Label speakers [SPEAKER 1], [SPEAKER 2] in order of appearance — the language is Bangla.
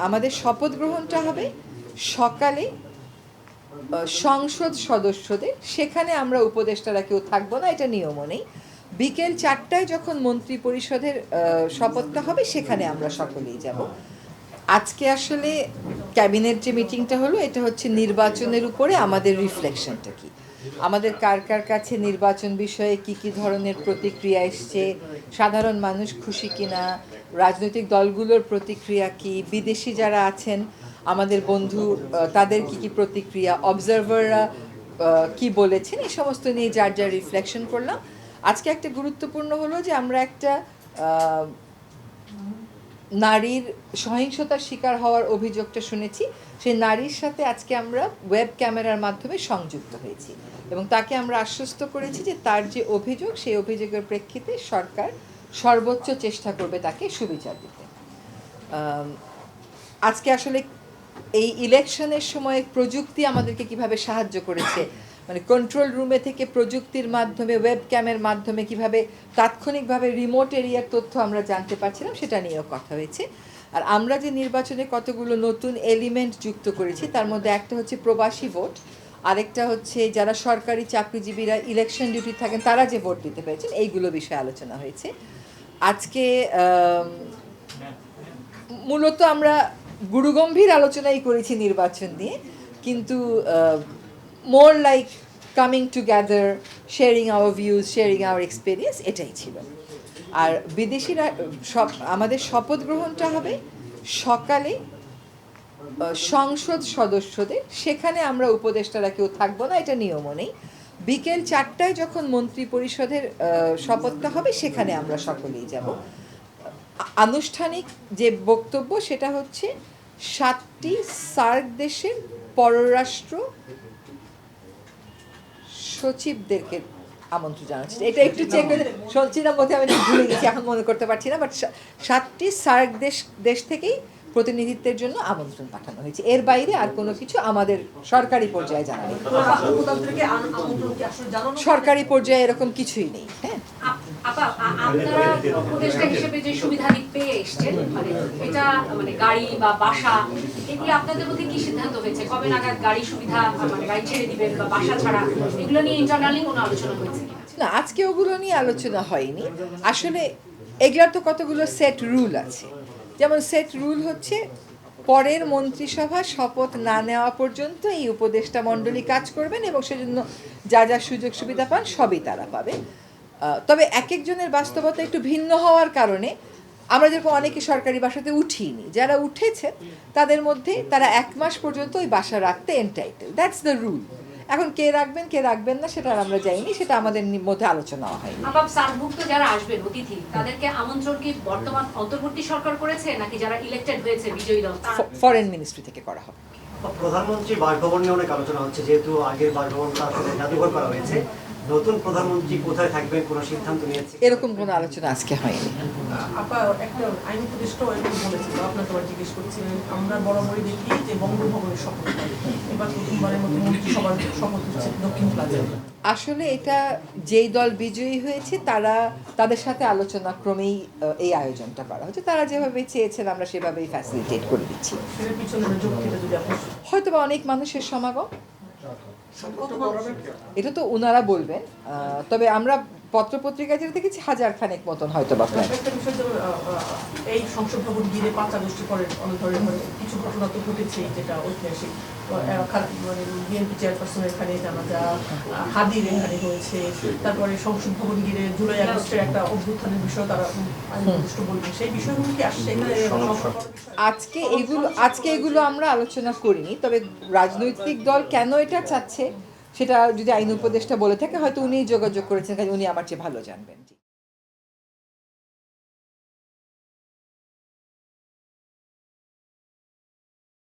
[SPEAKER 1] আমাদের শপথ গ্রহণটা হবে সকালে সংসদ সদস্যদের, সেখানে আমরা উপদেষ্টারা কেউ থাকবো না, এটা নিয়মও নেই। বিকেল 4টায় যখন মন্ত্রী পরিষদের শপথটা হবে সেখানে আমরা সকলেই যাব। আজকে আসলে ক্যাবিনেট যে মিটিংটা হলো, এটা হচ্ছে নির্বাচনের উপরে আমাদের রিফ্লেকশনটা কি, আমাদের কার কার কাছে নির্বাচন বিষয়ে কি কি ধরনের প্রতিক্রিয়া এসছে, সাধারণ মানুষ খুশি কিনা, রাজনৈতিক দলগুলোর প্রতিক্রিয়া কি, বিদেশি যারা আছেন আমাদের বন্ধু তাদের কি কি প্রতিক্রিয়া, অবজারভাররা কি বলেছেন, এই সমস্ত নিয়ে যার যার রিফ্লেকশন করলাম। আজকে একটা গুরুত্বপূর্ণ হলো যে আমরা একটা নারীর সহিংসতার শিকার হওয়ার অভিযোগটা শুনেছি, সেই নারীর সাথে আজকে আমরা ওয়েব ক্যামেরার মাধ্যমে সংযুক্ত হয়েছি এবং তাকে আমরা আশ্বস্ত করেছি যে তার যে অভিযোগ, সেই অভিযোগের প্রেক্ষিতে সরকার সর্বোচ্চ চেষ্টা করবে তাকে সুবিচার দিতে। আজকে আসলে এই ইলেকশনের সময় প্রযুক্তি আমাদেরকে কিভাবে সাহায্য করেছে, মানে কন্ট্রোল রুমে থেকে প্রযুক্তির মাধ্যমে, ওয়েব ক্যামের মাধ্যমে কিভাবে তাৎক্ষণিকভাবে রিমোট এরিয়ার তথ্য আমরা জানতে পারছিলাম, সেটা নিয়েও কথা হয়েছে। আর আমরা যে নির্বাচনে কতগুলো নতুন এলিমেন্ট যুক্ত করেছি, তার মধ্যে একটা হচ্ছে প্রবাসী ভোট, আরেকটা হচ্ছে যারা সরকারি চাকরিজীবীরা ইলেকশন ডিউটি থাকেন তারা যে ভোট দিতে পেরেছেন, এইগুলো বিষয়ে আলোচনা হয়েছে। আজকে মূলত আমরা গুরুগম্ভীর আলোচনাই করেছি নির্বাচন নিয়ে, কিন্তু more like coming together, sharing our views, sharing our experience, এটাই ছিল। আর বিদেশিরা আমাদের শপথ গ্রহণটা হবে সকালে সংসদ সদস্যদের, সেখানে আমরা উপদেষ্টারা কেউ থাকবো না, এটা নিয়মও নেই। বিকেল 4টায় যখন মন্ত্রী পরিষদের শপথটা হবে সেখানে আমরা সকলেই যাব। আনুষ্ঠানিক যে বক্তব্য সেটা হচ্ছে 7টি সার্ক দেশের পররাষ্ট্র সচিবদেরকে আমন্ত্রণ জানাচ্ছি। এটা একটু চেক করে শুনছি না, মধ্যে আমি ভুলে গেছি, এখন মনে করতে পারছি না, বাট 7টি সার্ক দেশ থেকেই প্রতিনিধিত্বের জন্য আমন্ত্রণ পাঠানো হয়েছে। এর বাইরে আর কোনো কিছু আমাদের সরকারি পর্যায়ে জানা নেই। সরকারি পর্যায়ে এরকম কিছুই নেই। হ্যাঁ,
[SPEAKER 2] আপনারা উপদেষ্টা হিসেবে যে সুবিধা পেয়ে এসেছেন, মানে এটা মানে গাড়ি বা বাসা, এগুলো আপনাদের মধ্যে কি সিদ্ধান্ত হয়েছে? কবে নাগাদ গাড়ি সুবিধা, মানে গাড়ি ছেড়ে দিবেন বা বাসা ছাড়া, এগুলো নিয়ে ইন্টারনালি কোনো আলোচনা হয়েছে
[SPEAKER 1] না, আজকে ওগুলো নিয়ে আলোচনা হয়নি। আসলে এগুলার তো কতগুলো সেট রুল আছে। যেমন সেট রুল হচ্ছে পরের মন্ত্রিসভা শপথ না নেওয়া পর্যন্ত এই উপদেষ্টা মণ্ডলী কাজ করবেন এবং সেজন্য যা যা সুযোগ সুবিধা পান সবই তারা পাবে। তবে এক একজনের বাস্তবতা একটু ভিন্ন হওয়ার কারণে আমরা যেরকম অনেকে সরকারি বাসাতে উঠিনি, যারা উঠেছে তাদের মধ্যে তারা 1 মাস পর্যন্ত ওই বাসা রাখতে এন্টাইটেল, দ্যাটস দ্য রুল। এখন কে রাখবেন কে রাখবেন না সেটা আমরা জানি, সেটা আমাদের মধ্যে আলোচনা হয়নি।
[SPEAKER 2] আবার সার্কভুক্ত যারা আসবেন অতিথি, তাদেরকে আমন্ত্রণ কি বর্তমান অন্তর্বর্তী সরকার করেছে নাকি যারা ইলেক্টেড হয়েছে বিজয়ী দল?
[SPEAKER 1] ফরেন মিনিস্ট্রি থেকে করা হবে।
[SPEAKER 3] প্রধানমন্ত্রী বাসভবন নিয়ে অনেক আলোচনা হচ্ছে, যেহেতু আগের বাসভবনটা আসলে জাদুঘর করা হয়েছে, নতুন প্রধানমন্ত্রী কোথায় থাকবেন কোনো সিদ্ধান্ত নিয়েছে?
[SPEAKER 1] এরকম কোনো আলোচনা আজকে হয়নি।
[SPEAKER 4] আপা একটা আইন উপদেষ্টাও এরকম বলেছিল, আপনাকে আবার জিজ্ঞেস করছিলেন, আমরা বরাবরই দেখি যে বঙ্গভবনের শপথ হয়, এবার প্রথমবারের মতো মন্ত্রিসভার শপথ হচ্ছে দক্ষিণ প্লাজায়।
[SPEAKER 1] আসলে এটা যেই দল বিজয়ী হয়েছে তাদের সাথে আলোচনা ক্রমেই এই আয়োজনটা করা হচ্ছে, তারা যেভাবে চেয়েছেন আমরা সেভাবেই ফ্যাসিলিটেট করে দিচ্ছি। হয়তো বা অনেক মানুষের সমাগম, এটা তো ওনারা বলবেন, তবে আমরা পত্রপত্রিকায় যেটা দেখেছি 1000 খানেক মতন হয়তো বা।
[SPEAKER 4] এই সংসদ ভবন ঘিরে 5 আগস্ট পরের অনেক ধরনের কিছু ঘটনা তো ঘটেছে, যেটা ঐতিহাসিক, মানে বিএনপি চেয়ারপারসন এখানে জানাজা, হাদির এখানে হয়েছে, তারপরে সংসদ ভবন ঘিরে জুলাই আগস্টের একটা অভ্যুত্থানের বিষয় তারা নির্দিষ্ট বলবেন, সেই বিষয়গুলো কি আসছে
[SPEAKER 1] আজকে এগুলো আমরা আলোচনা করিনি। তবে রাজনৈতিক দল কেন এটা চাচ্ছে সেটা যদি আইন উপদেষ্টা বলে থাকে, হয়তো উনিই যোগাযোগ করেছেন, উনি আমার চেয়ে ভালো জানবেন।